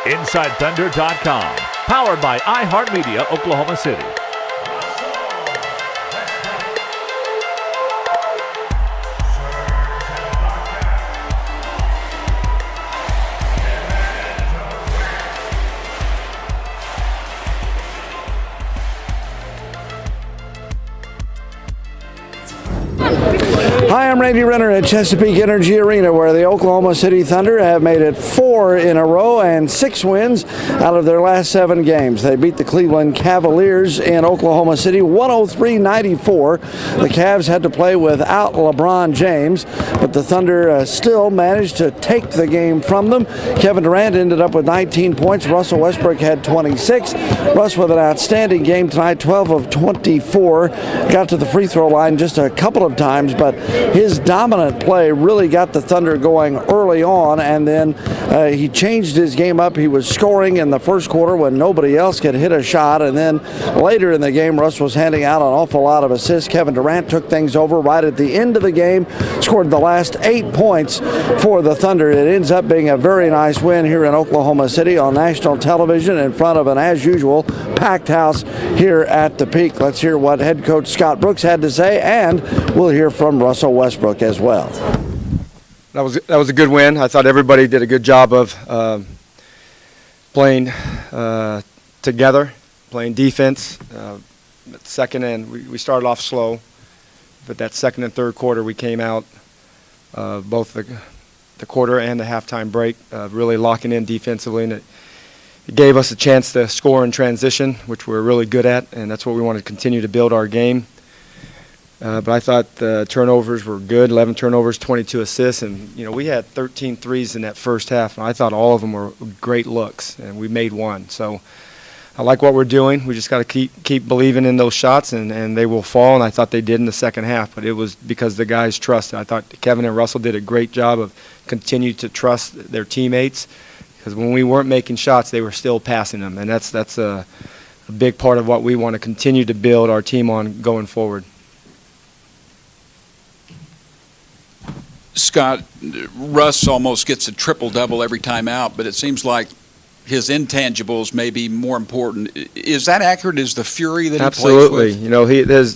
InsideThunder.com. Powered by iHeartMedia, Oklahoma City. Hi, I'm Randy Renner at Chesapeake Energy Arena, where the Oklahoma City Thunder have made it 4 in a row and 6 wins out of their last 7 games. They beat the Cleveland Cavaliers in Oklahoma City 103-94. The Cavs had to play without LeBron James, but the Thunder still managed to take the game from them. Kevin Durant ended up with 19 points. Russell Westbrook had 26. Russ with an outstanding game tonight, 12 of 24. Got to the free throw line just a couple of times, but his dominant play really got the Thunder going early on, and then he changed his game up. He was scoring in the first quarter when nobody else could hit a shot, and then later in the game, Russ was handing out an awful lot of assists. Kevin Durant took things over right at the end of the game, scored the last 8 points for the Thunder. It ends up being a very nice win here in Oklahoma City on national television in front of an, as usual, packed house here at the Peak. Let's hear what head coach Scott Brooks had to say, and we'll hear from Russell Westbrook as well. That was a good win. I thought everybody did a good job of playing together, playing defense. At second end, we started off slow, but that second and third quarter we came out, both the quarter and the halftime break, really locking in defensively, and it gave us a chance to score in transition, which we're really good at, and that's what we want to continue to build our game. But I thought the turnovers were good, 11 turnovers, 22 assists, and we had 13 threes in that first half, and I thought all of them were great looks, and we made one. So I like what we're doing. We just got to keep believing in those shots, and they will fall, and I thought they did in the second half, but it was because the guys trusted. I thought Kevin and Russell did a great job of continuing to trust their teammates, because when we weren't making shots, they were still passing them, and that's a big part of what we want to continue to build our team on going forward. Scott, Russ almost gets a triple-double every time out, but it seems like his intangibles may be more important. Is that accurate? Is the fury that he plays with? Absolutely.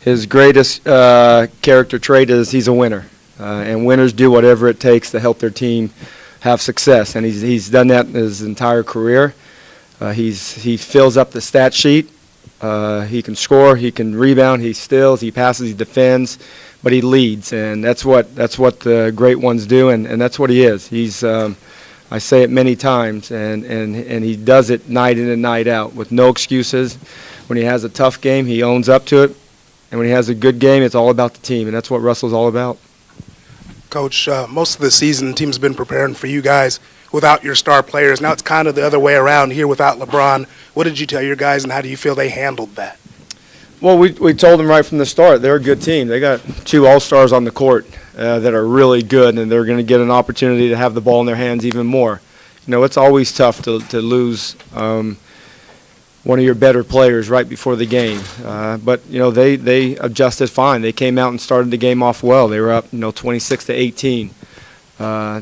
His greatest character trait is he's a winner, and winners do whatever it takes to help their team have success, and he's done that his entire career. He fills up the stat sheet. He can score, he can rebound, he steals, he passes, he defends, but he leads, and that's what the great ones do, and that's what he is. He's I say it many times, and he does it night in and night out with no excuses. When he has a tough game, he owns up to it, and when he has a good game, it's all about the team, and that's what Russell's all about. Coach, most of the season, the team's been preparing for you guys without your star players. Now it's kind of the other way around here without LeBron. What did you tell your guys, and how do you feel they handled that? Well, we told them right from the start they're a good team. They got 2 all-stars on the court that are really good, and they're going to get an opportunity to have the ball in their hands even more. It's always tough to lose one of your better players right before the game. But they adjusted fine. They came out and started the game off well. They were up 26-18.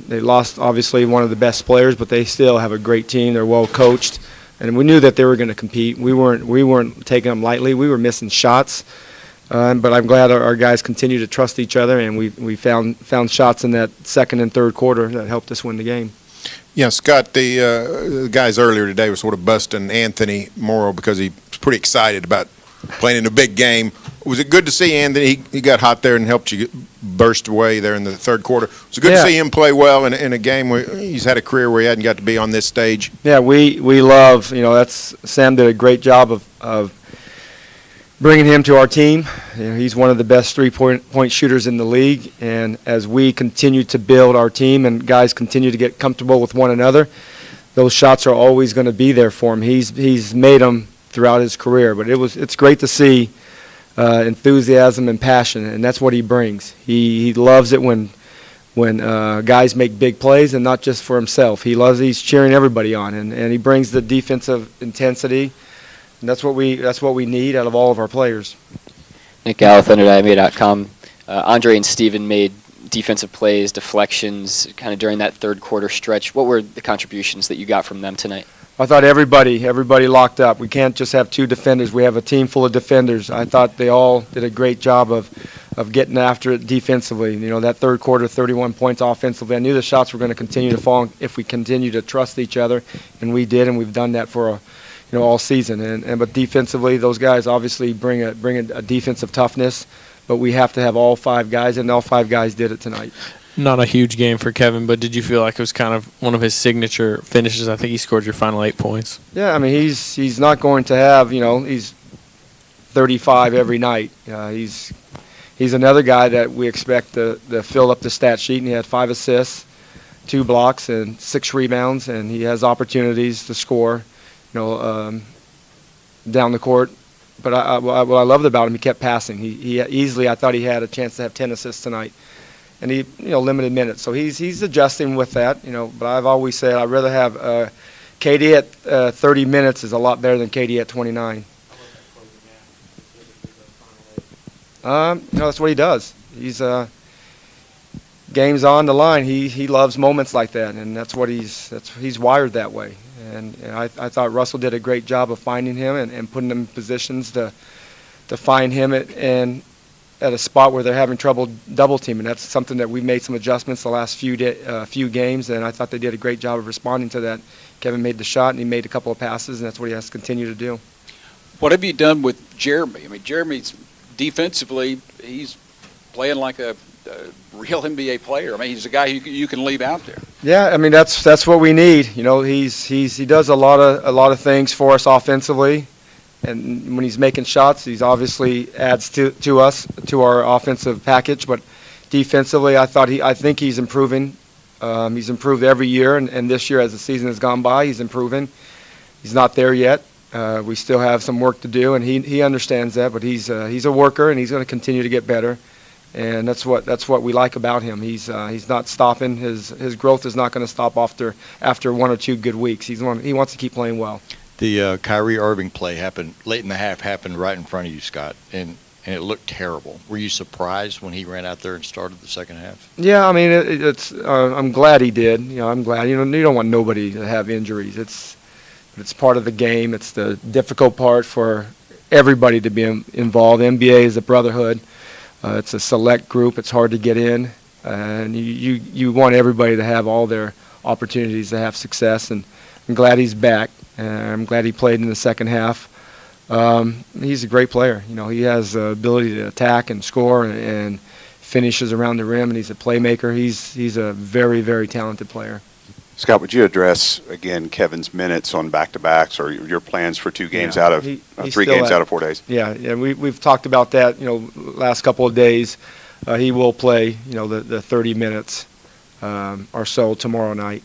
They lost obviously one of the best players, but they still have a great team. They're well coached, and we knew that they were going to compete. We weren't taking them lightly. We were missing shots, but I'm glad our guys continue to trust each other, and we found shots in that second and third quarter that helped us win the game. Yeah, Scott, the guys earlier today were sort of busting Anthony Morrow because he was pretty excited about playing in a big game. Was it good to see Anthony? He got hot there and helped you burst away there in the third quarter. Was it good to see him play well in a game where he's had a career where he hadn't got to be on this stage? Yeah, we love, Sam did a great job of bringing him to our team. He's one of the best three-point shooters in the league, and as we continue to build our team and guys continue to get comfortable with one another, those shots are always going to be there for him. He's made them throughout his career, but it's great to see enthusiasm and passion, and that's what he brings. He loves it when guys make big plays, and not just for himself. He's cheering everybody on, and he brings the defensive intensity, and that's what we need out of all of our players. Nick Gallo, ThunderDynamite.com. Andre and Steven made defensive plays, deflections, kind of during that third quarter stretch. What were the contributions that you got from them tonight? I thought everybody locked up. We can't just have two defenders. We have a team full of defenders. I thought they all did a great job of getting after it defensively. You know, that third quarter, 31 points offensively. I knew the shots were going to continue to fall if we continue to trust each other, and we did, and we've done that for all season. But defensively, those guys obviously bring a defensive toughness. But we have to have all five guys, and all five guys did it tonight. Not a huge game for Kevin, but did you feel like it was kind of one of his signature finishes? I think he scored your final 8 points. Yeah, I mean, he's not going to have, he's 35 every night. He's another guy that we expect to fill up the stat sheet, and he had 5 assists, 2 blocks, and 6 rebounds, and he has opportunities to score, down the court. But what I loved about him, he kept passing. He easily, I thought he had a chance to have 10 assists tonight. And he, limited minutes. So he's adjusting with that, But I've always said I'd rather have KD at 30 minutes is a lot better than KD at 29. That's what he does. He's games on the line. He loves moments like that, and that's what he's wired that way. And I thought Russell did a great job of finding him and putting him in positions to find him at a spot where they're having trouble double teaming. That's something that we made some adjustments the last few games, and I thought they did a great job of responding to that. Kevin made the shot, and he made a couple of passes, and that's what he has to continue to do. What have you done with Jeremy? I mean, Jeremy's defensively, he's playing like a real NBA player. I mean, he's a guy you can leave out there. Yeah, I mean that's what we need. He does a lot of things for us offensively. And when he's making shots, he's obviously adds to our offensive package. But defensively, I think he's improving. He's improved every year, and this year, as the season has gone by, he's improving. He's not there yet. We still have some work to do, and he understands that. But he's a worker, and he's going to continue to get better. And that's what we like about him. He's not stopping. His growth is not going to stop after 1 or 2 good weeks. He wants to keep playing well. The Kyrie Irving play happened late in the half, happened right in front of you, Scott, and it looked terrible. Were you surprised when he ran out there and started the second half? Yeah, I mean, I'm glad he did. I'm glad. You don't want nobody to have injuries. It's part of the game. It's the difficult part for everybody to be involved. NBA is a brotherhood. It's a select group. It's hard to get in, and you want everybody to have all their opportunities to have success. And I'm glad he's back. I'm glad he played in the second half. He's a great player. He has the ability to attack and score and finishes around the rim, and he's a playmaker. He's a very, very talented player. Scott, would you address, again, Kevin's minutes on back-to-backs or your plans for 2 games out of 3 games out of 4 days? Yeah, we've talked about that, last couple of days. He will play, the 30 minutes or so tomorrow night.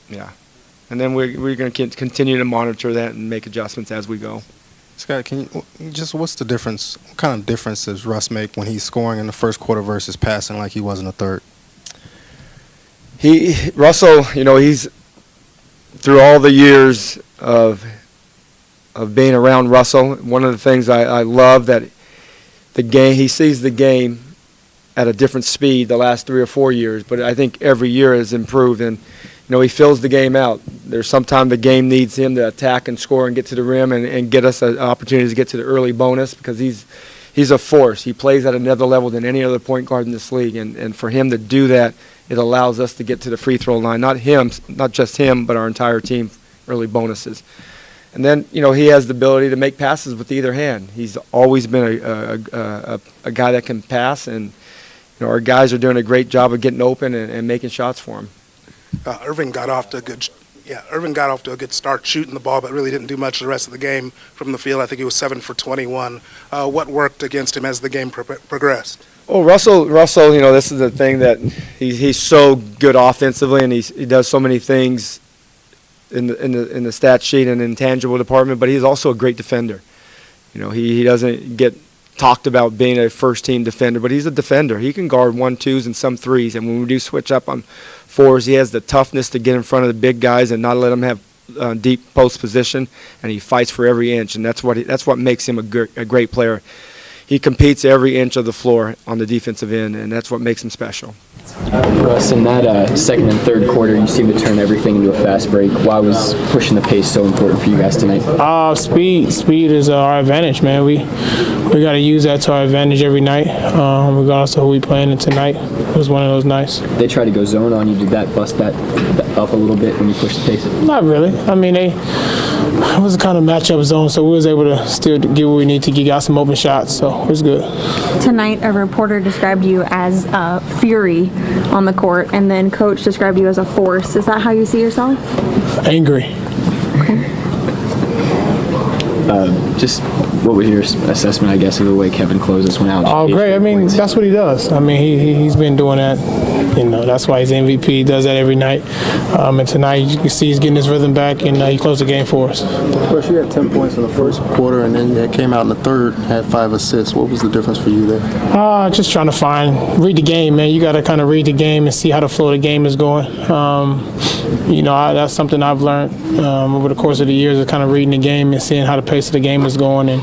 Yeah. And then we're going to continue to monitor that and make adjustments as we go. Scott, what's the difference? What kind of difference does Russ make when he's scoring in the first quarter versus passing like he was in the third? Russell, he's through all the years of being around Russell. One of the things I love that he sees the game at a different speed the last 3 or 4 years, but I think every year has improved, and he fills the game out. There's sometimes the game needs him to attack and score and get to the rim and get us an opportunity to get to the early bonus because he's a force. He plays at another level than any other point guard in this league, and for him to do that, it allows us to get to the free throw line. Not just him, but our entire team, early bonuses. And then, he has the ability to make passes with either hand. He's always been a guy that can pass, and our guys are doing a great job of getting open and making shots for him. Irving got off to a good start shooting the ball, but really didn't do much the rest of the game from the field. I think he was 7 for 21. What worked against him as the game progressed? Well, Russell, this is the thing that he's so good offensively, and he does so many things in the stat sheet and intangible department. But he's also a great defender. He doesn't get talked about being a first-team defender, but he's a defender. He can guard 1-2s and some 3s, and when we do switch up on 4s, he has the toughness to get in front of the big guys and not let them have deep post position, and he fights for every inch, and that's what makes him a great player. he competes every inch of the floor on the defensive end, and that's what makes him special. Russ, in that second and third quarter, you seem to turn everything into a fast break. Why was pushing the pace so important for you guys tonight? Speed is our advantage, man. We got to use that to our advantage every night, regardless of who we playing. And tonight was one of those nights. They tried to go zone on you. Did that bust that up a little bit when you pushed the pace? Not really. I mean, it was a kind of matchup zone, so we was able to still get what we need to get. Got some open shots, so it was good. Tonight, a reporter described you as fury on the court, and then coach described you as a force. Is that how you see yourself? Angry. Okay. Just what was your assessment, I guess, of the way Kevin closed this one out? Oh, great. I mean, that's what he does. I mean, he's been doing that. You know, that's why he's MVP. He does that every night. And tonight, you can see he's getting his rhythm back, and he closed the game for us. Of course, you had 10 points in the first quarter, and then you came out in the third, had 5 assists. What was the difference for you there? Just trying to read the game, man. You got to kind of read the game and see how the flow of the game is going. You know, that's something I've learned over the course of the years, of kind of reading the game and seeing how the pace of the game is going, and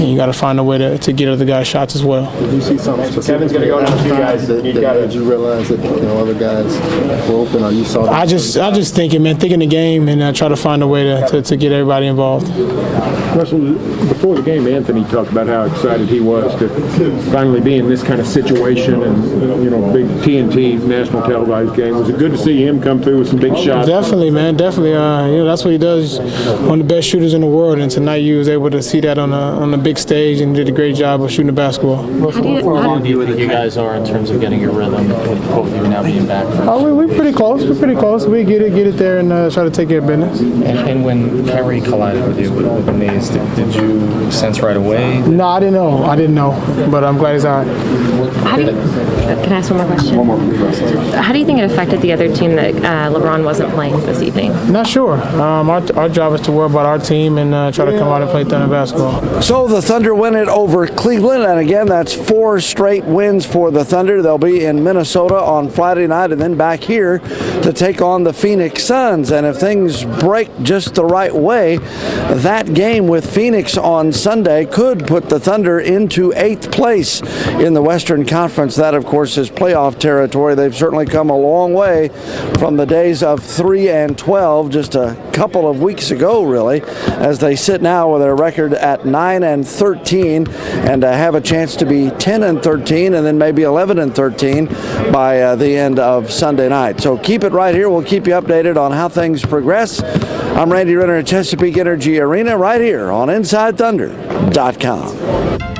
you got to find a way to get other guys shots as well. Did you see something specific? Kevin's going to go down to you guys. Did you realize that other guys were open, or you saw that? I just thinking the game, and try to find a way to get everybody involved. Russell, before the game, Anthony talked about how excited he was to finally be in this kind of situation, and big TNT national televised game. Was it good to see him come through with some big shots? Definitely, man. Definitely. That's what he does. One of the best shooters in the world, and tonight you was able to see that on the big stage and did a great job of shooting the basketball. How long do you think you guys are in terms of getting your rhythm with both of you now being back? We're pretty close. We're pretty close. We get it there and try to take care of business. And when Kyrie collided with you with the knees, did you sense right away? No, I didn't know. But I'm glad he's all right. Can I ask one more question? One more, please. How do you think it affected the other team that LeBron wasn't playing this evening? Not sure. Our job is to worry about our team and try to come out and play Thunder basketball. So the Thunder win it over Cleveland, and again, that's 4 straight wins for the Thunder. They'll be in Minnesota on Friday night and then back here to take on the Phoenix Suns. And if things break just the right way, that game with Phoenix on Sunday could put the Thunder into 8th place in the Western Conference. That, of course, is playoff territory. They've certainly come a long way from the days of 3-12 just a couple of weeks ago, really, as they sit now with their record at 9-13 and have a chance to be 10-13 and then maybe 11-13 by the end of Sunday night. So keep it right here. We'll keep you updated on how things progress. I'm Randy Renner at Chesapeake Energy Arena right here on InsideThunder.com.